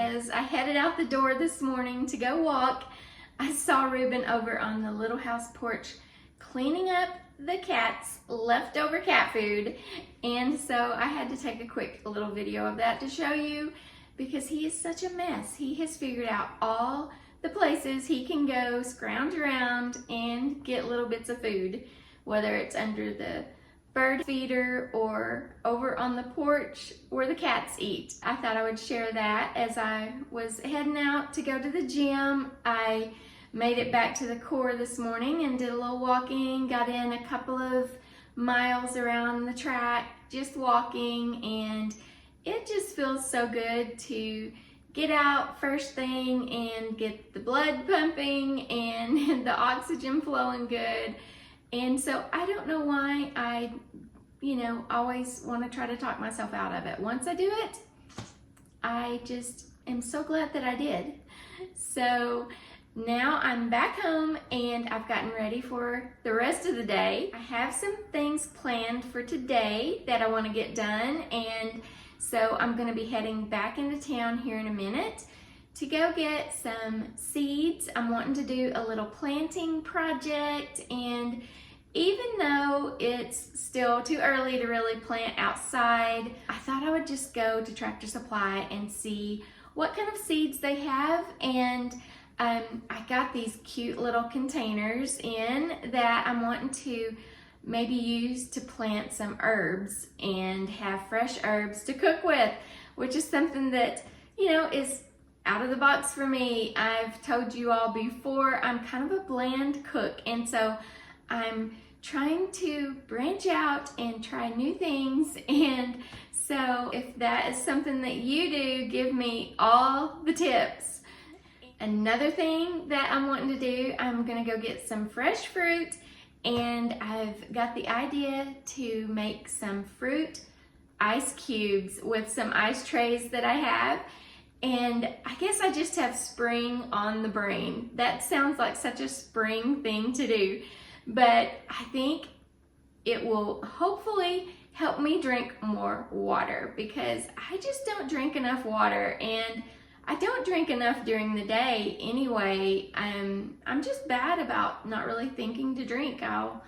as I headed out the door this morning to go walk, I saw Reuben over on the little house porch cleaning up the cat's leftover cat food, and so I had to take a quick little video of that to show you because he is such a mess. He has figured out all the places he can go scrounge around and get little bits of food, whether it's under the bird feeder or over on the porch where the cats eat. I thought I would share that as I was heading out to go to the gym. I made it back to the core this morning and did a little walking, got in a couple of miles around the track just walking, and it just feels so good to get out first thing and get the blood pumping and the oxygen flowing good. And so I don't know why I, always want to try to talk myself out of it. Once I do it, I just am so glad that I did. So now I'm back home and I've gotten ready for the rest of the day. I have some things planned for today that I want to get done, and so I'm going to be heading back into town here in a minute to go get some seeds. I'm wanting to do a little planting project, and even though it's still too early to really plant outside, I thought I would just go to Tractor Supply and see what kind of seeds they have. And I got these cute little containers in that I'm wanting to maybe use to plant some herbs and have fresh herbs to cook with, which is something that, is out of the box for me. I've told you all before, I'm kind of a bland cook, and so I'm trying to branch out and try new things. And so if that is something that you do, give me all the tips. Another thing that I'm wanting to do, I'm gonna go get some fresh fruit, and I've got the idea to make some fruit ice cubes with some ice trays that I have. And I guess I just have spring on the brain. That sounds like such a spring thing to do, but I think it will hopefully help me drink more water, because I just don't drink enough water, and I don't drink enough during the day anyway. I'm just bad about not really thinking to drink. I'll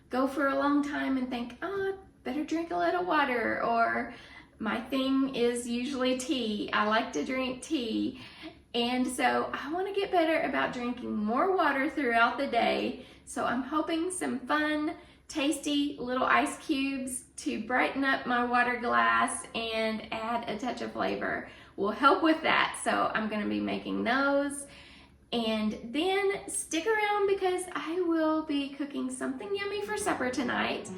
go for a long time and think, oh, better drink a little water, or my thing is usually tea. I like to drink tea. And so I want to get better about drinking more water throughout the day. So I'm hoping some fun, tasty little ice cubes to brighten up my water glass and add a touch of flavor will help with that. So I'm going to be making those. And then stick around because I will be cooking something yummy for supper tonight.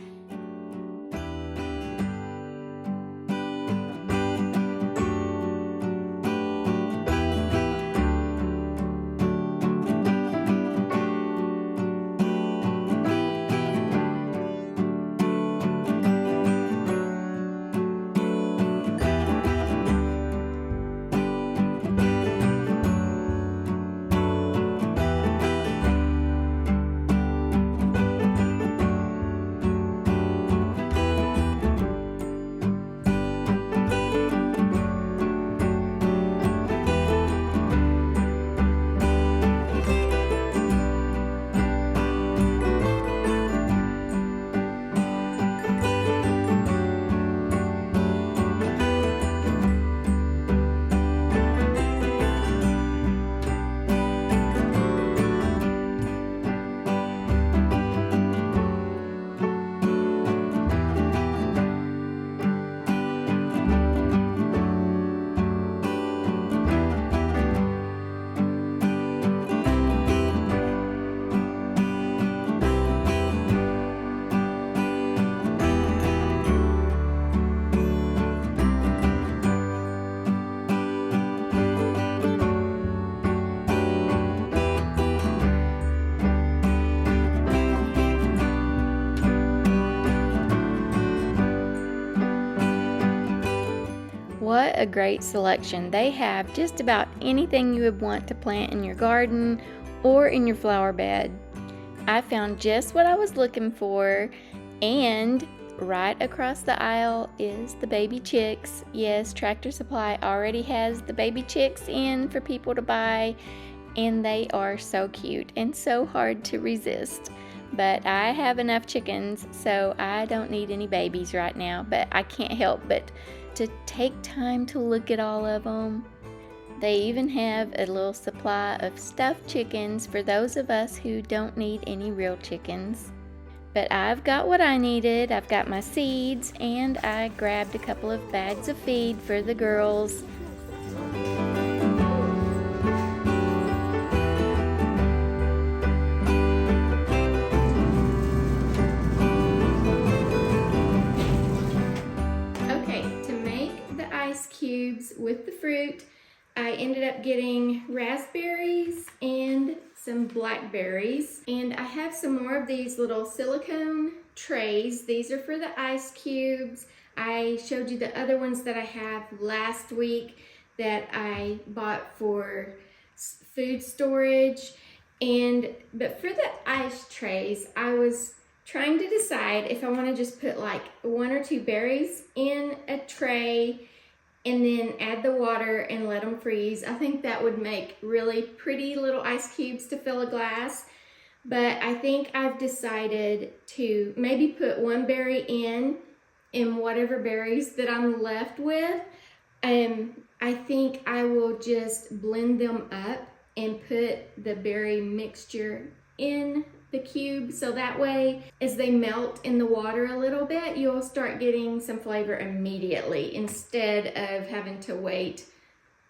What a great selection. They have just about anything you would want to plant in your garden or in your flower bed. I found just what I was looking for, and right across the aisle is the baby chicks. Yes, Tractor Supply already has the baby chicks in for people to buy, and they are so cute and so hard to resist. But I have enough chickens, so I don't need any babies right now, but I can't help but to take time to look at all of them. They even have a little supply of stuffed chickens for those of us who don't need any real chickens. But I've got what I needed. I've got my seeds, and I grabbed a couple of bags of feed for the girls. Okay, to make the ice cubes with the fruit, I ended up getting raspberries and some blackberries, and I have some more of these little silicone trays. These are for the ice cubes. I showed you the other ones that I have last week that I bought for food storage. But for the ice trays, I was trying to decide if I want to just put like 1 or 2 berries in a tray and then add the water and let them freeze. I think that would make really pretty little ice cubes to fill a glass. But I think I've decided to maybe put 1 berry in whatever berries that I'm left with. I think I will just blend them up and put the berry mixture in the cube, so that way as they melt in the water a little bit, you'll start getting some flavor immediately instead of having to wait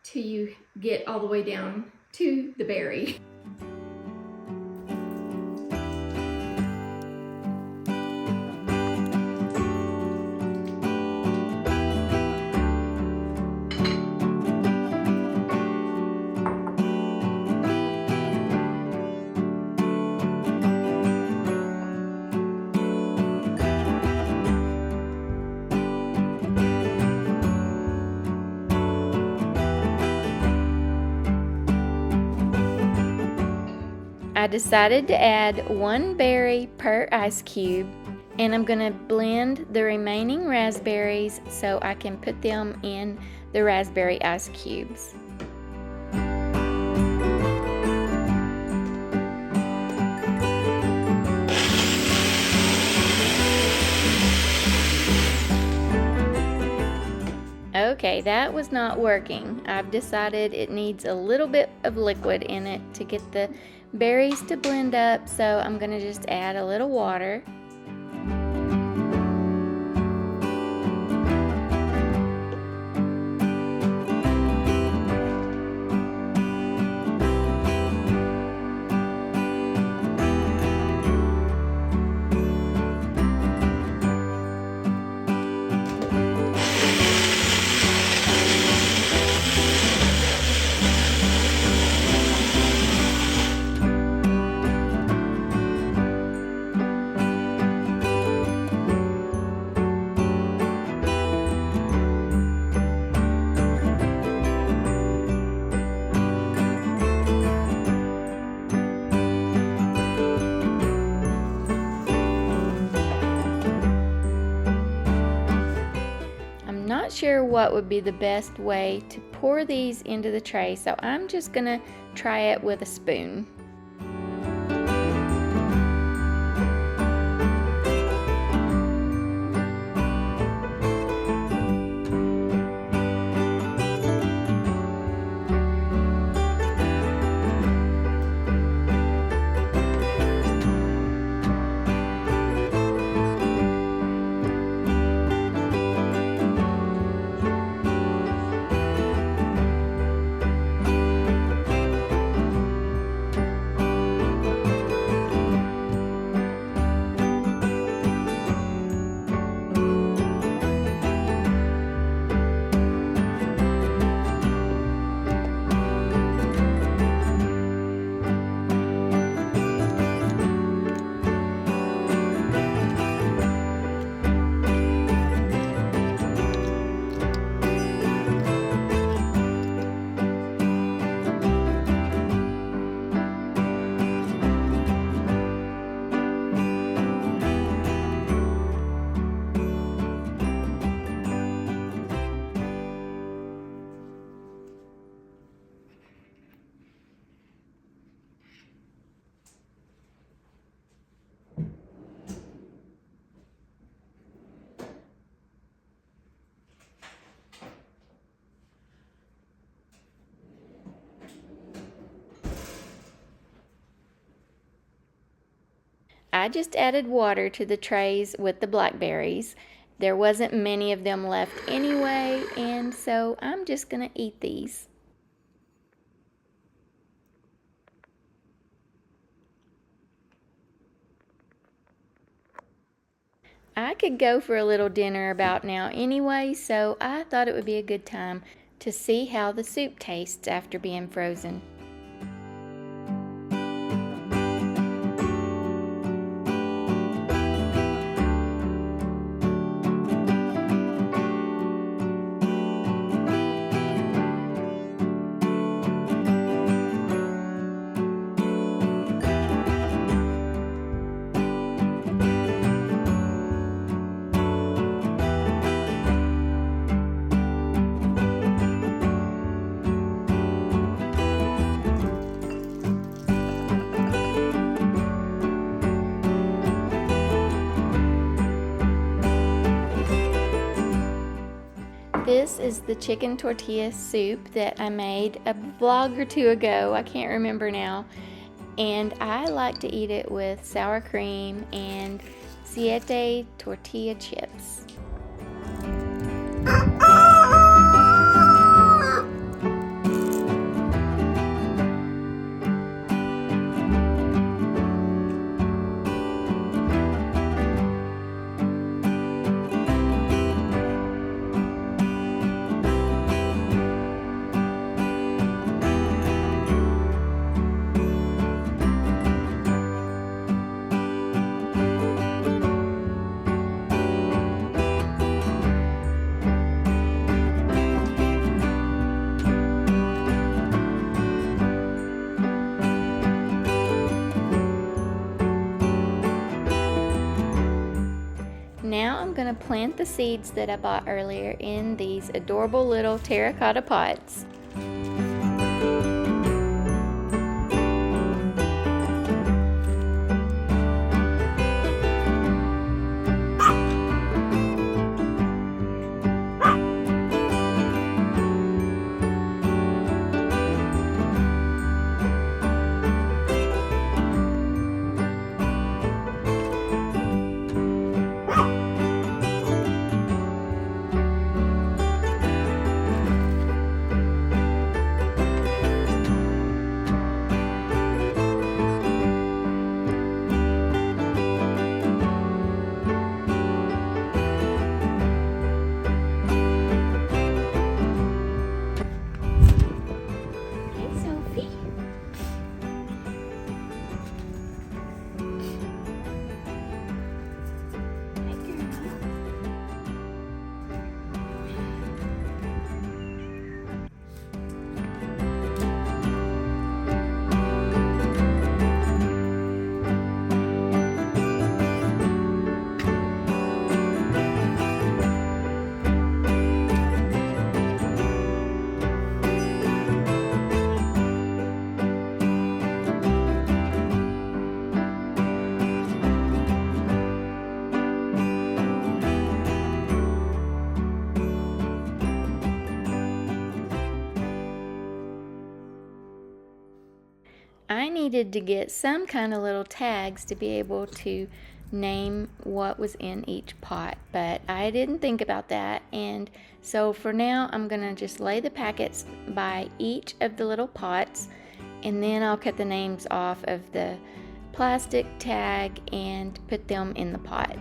till you get all the way down to the berry. I decided to add 1 berry per ice cube, and I'm going to blend the remaining raspberries so I can put them in the raspberry ice cubes. Okay, that was not working. I've decided it needs a little bit of liquid in it to get the berries to blend up, so I'm going to just add a little water. Not sure what would be the best way to pour these into the tray, so I'm just gonna try it with a spoon. I just added water to the trays with the blackberries. There wasn't many of them left anyway, and so I'm just gonna eat these. I could go for a little dinner about now anyway, so I thought it would be a good time to see how the soup tastes after being frozen. This is the chicken tortilla soup that I made a vlog or two ago. I can't remember now. And I like to eat it with sour cream and siete tortilla chips. Now I'm going to plant the seeds that I bought earlier in these adorable little terracotta pots. I needed to get some kind of little tags to be able to name what was in each pot, but I didn't think about that, and so for now I'm gonna just lay the packets by each of the little pots, and then I'll cut the names off of the plastic tag and put them in the pot.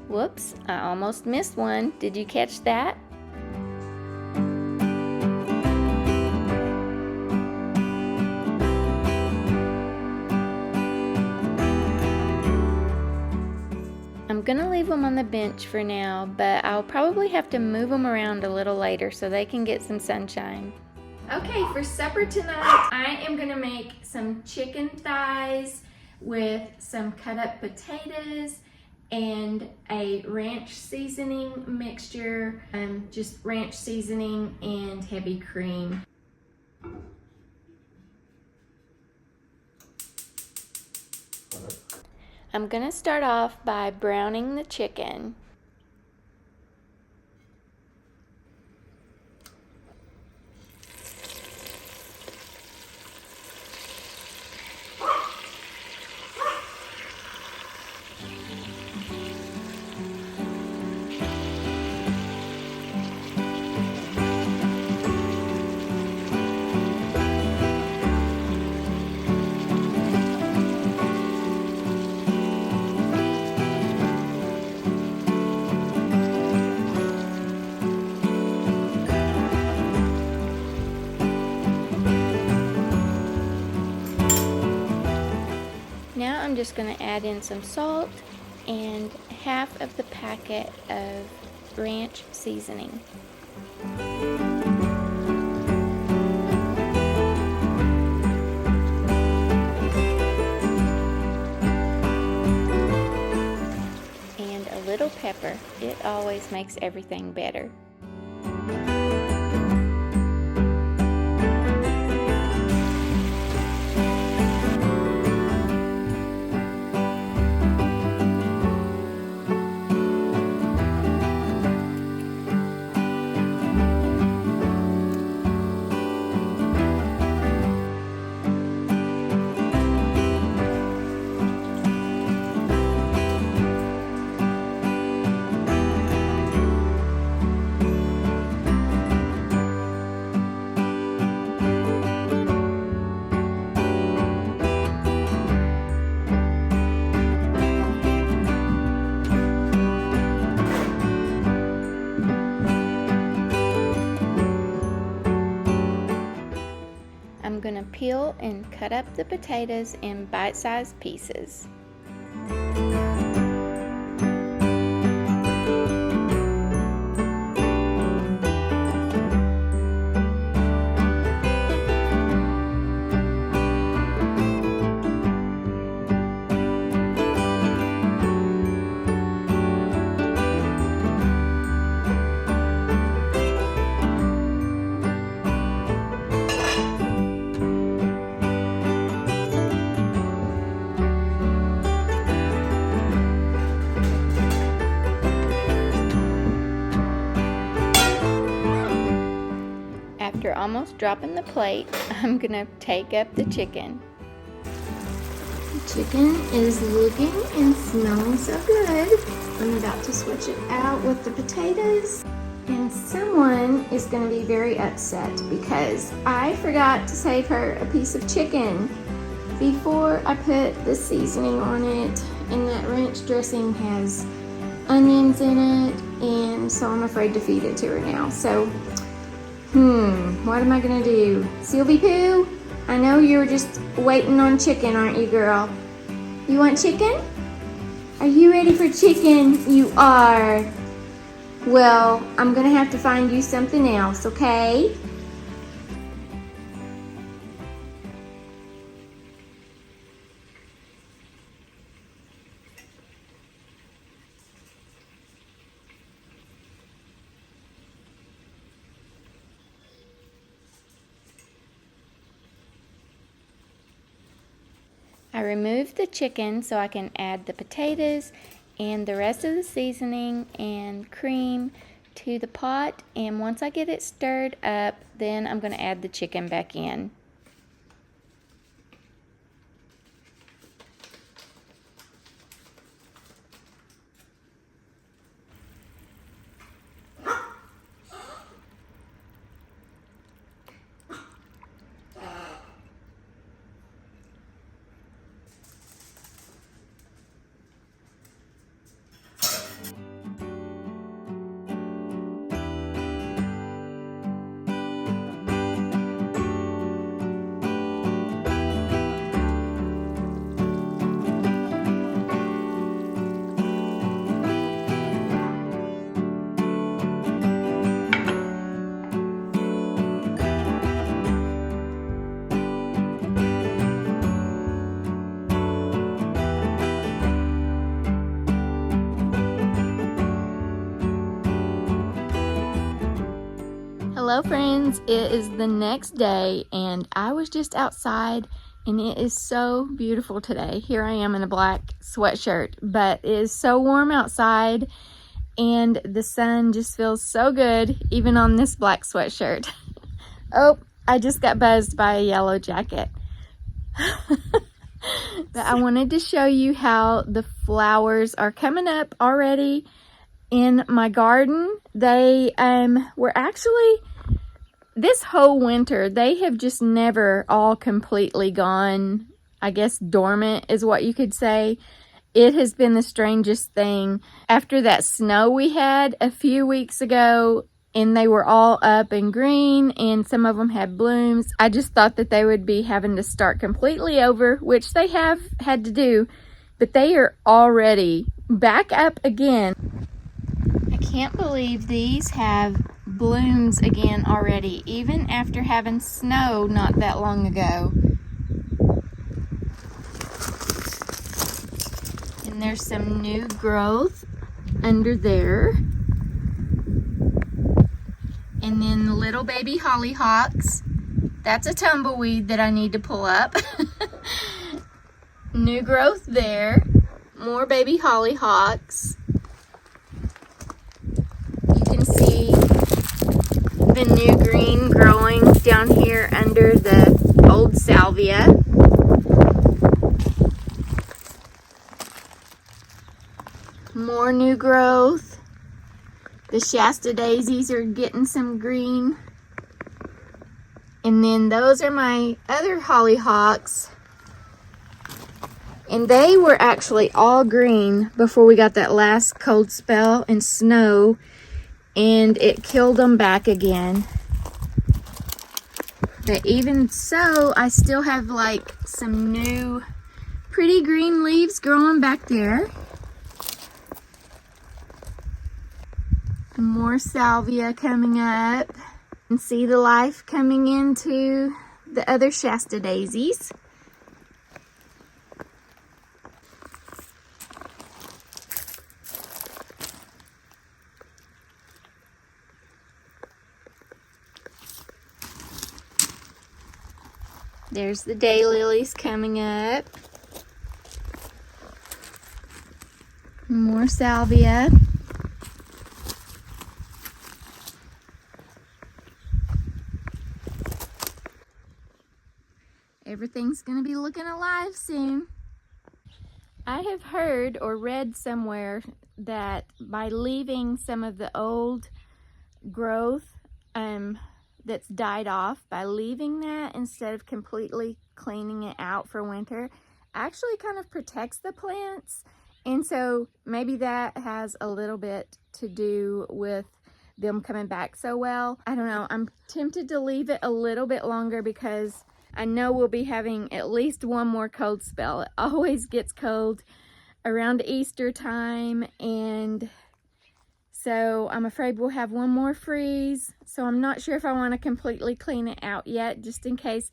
Whoops, I almost missed one. Did you catch that? I'm gonna leave them on the bench for now, but I'll probably have to move them around a little later so they can get some sunshine. Okay, for supper tonight, I am gonna make some chicken thighs with some cut up potatoes and a ranch seasoning mixture, just ranch seasoning and heavy cream. I'm gonna start off by browning the chicken. Now I'm just going to add in some salt and half of the packet of ranch seasoning. And a little pepper. It always makes everything better. I'm going to peel and cut up the potatoes in bite-sized pieces. After almost dropping the plate, I'm gonna take up the chicken. The chicken is looking and smelling so good. I'm about to switch it out with the potatoes. And someone is gonna be very upset because I forgot to save her a piece of chicken before I put the seasoning on it. And that ranch dressing has onions in it, and so I'm afraid to feed it to her now. So what am I gonna do? Sylvie Pooh, I know you're just waiting on chicken, aren't you, girl? You want chicken? Are you ready for chicken? You are. Well, I'm gonna have to find you something else, okay? I removed the chicken so I can add the potatoes and the rest of the seasoning and cream to the pot, and once I get it stirred up, then I'm going to add the chicken back in. Hello friends, it is the next day and I was just outside and it is so beautiful today. Here I am in a black sweatshirt, but it is so warm outside and the sun just feels so good even on this black sweatshirt. Oh, I just got buzzed by a yellow jacket. But I wanted to show you how the flowers are coming up already in my garden. They were actually, this whole winter, they have just never all completely gone, I guess dormant is what you could say. It has been the strangest thing. After that snow we had a few weeks ago, and they were all up and green, and some of them had blooms, I just thought that they would be having to start completely over, which they have had to do, but they are already back up again. I can't believe these have blooms again already, even after having snow not that long ago. And there's some new growth under there. And then the little baby hollyhocks. That's a tumbleweed that I need to pull up. New growth there. More baby hollyhocks. You can see the new green growing down here under the old salvia. More new growth. The Shasta daisies are getting some green. And then those are my other hollyhocks. And they were actually all green before we got that last cold spell and snow. And it killed them back again. But even so, I still have like some new pretty green leaves growing back there. More salvia coming up. And see the life coming into the other Shasta daisies. There's the daylilies coming up. More salvia. Everything's going to be looking alive soon. I have heard or read somewhere that by leaving some of the old growth that's died off, by leaving that instead of completely cleaning it out for winter, actually kind of protects the plants. And so maybe that has a little bit to do with them coming back so well. I don't know. I'm tempted to leave it a little bit longer because I know we'll be having at least one more cold spell. It always gets cold around Easter time, and so I'm afraid we'll have one more freeze. So I'm not sure if I want to completely clean it out yet, just in case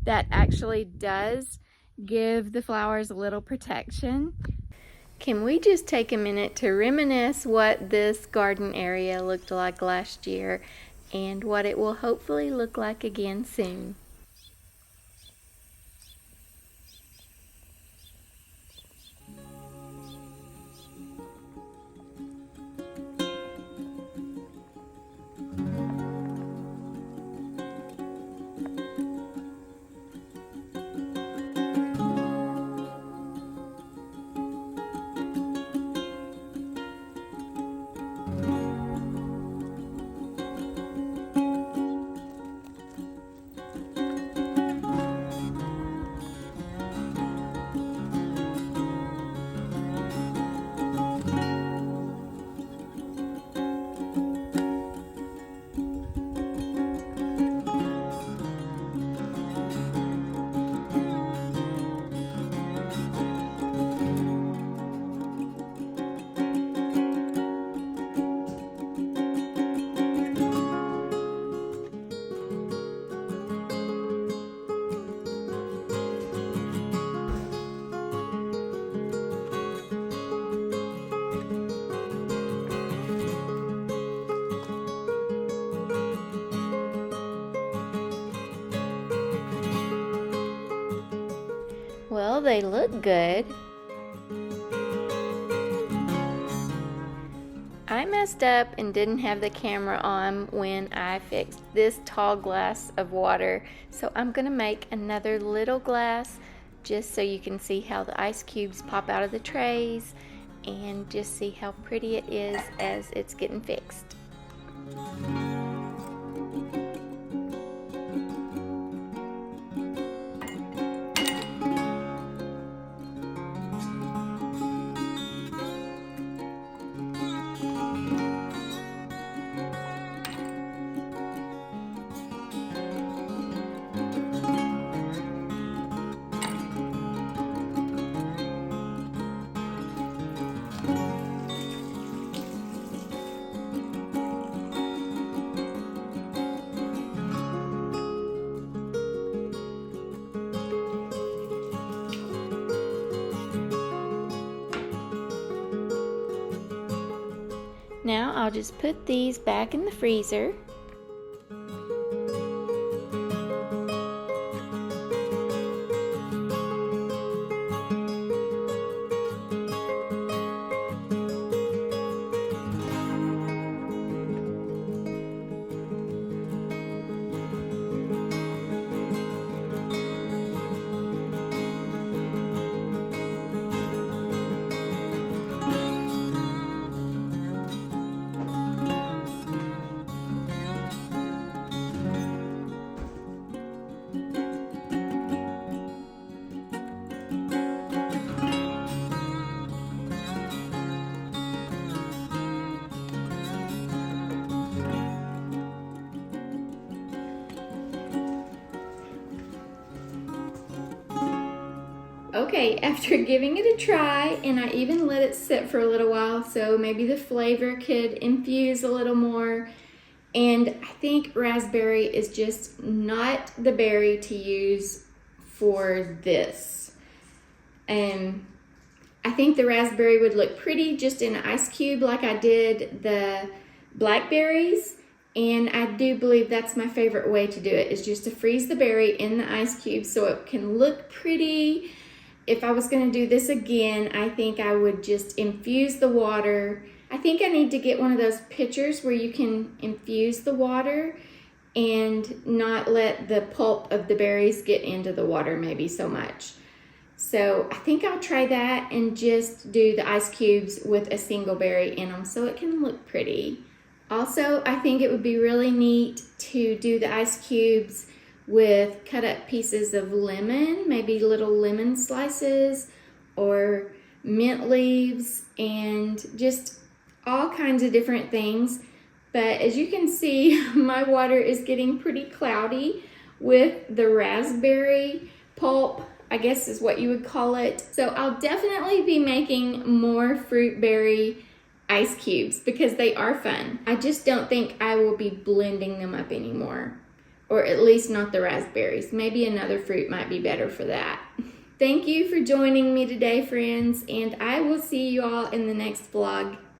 that actually does give the flowers a little protection. Can we just take a minute to reminisce what this garden area looked like last year and what it will hopefully look like again soon? they look good. I messed up and didn't have the camera on when I fixed this tall glass of water, so I'm gonna make another little glass just so you can see how the ice cubes pop out of the trays and just see how pretty it is as it's getting fixed. Now I'll just put these back in the freezer. Okay, after giving it a try, and I even let it sit for a little while so maybe the flavor could infuse a little more, and I think raspberry is just not the berry to use for this. I think the raspberry would look pretty just in an ice cube like I did the blackberries, and I do believe that's my favorite way to do it, is just to freeze the berry in the ice cube so it can look pretty. If I was going to do this again, I think I would just infuse the water. I think I need to get one of those pitchers where you can infuse the water and not let the pulp of the berries get into the water maybe so much. So I think I'll try that and just do the ice cubes with a single berry in them so it can look pretty. Also, I think it would be really neat to do the ice cubes with cut up pieces of lemon, maybe little lemon slices or mint leaves, and just all kinds of different things. But as you can see, my water is getting pretty cloudy with the raspberry pulp, I guess is what you would call it. So I'll definitely be making more fruit berry ice cubes because they are fun. I just don't think I will be blending them up anymore. Or at least not the raspberries. Maybe another fruit might be better for that. Thank you for joining me today, friends, and I will see you all in the next vlog.